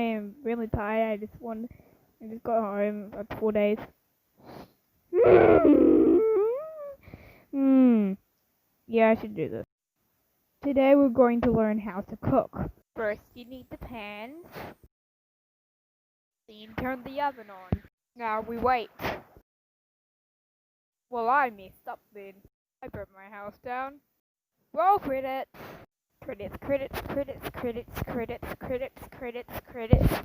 am really tired. I just got home for 4 days. Yeah, I should do this. Today we're going to learn how to cook. First, you need the pans. Then turn the oven on. Now we wait. Well, I messed up then. I burnt my house down. Roll credits. Credits, credits, credits, credits, credits, credits, credits, credits.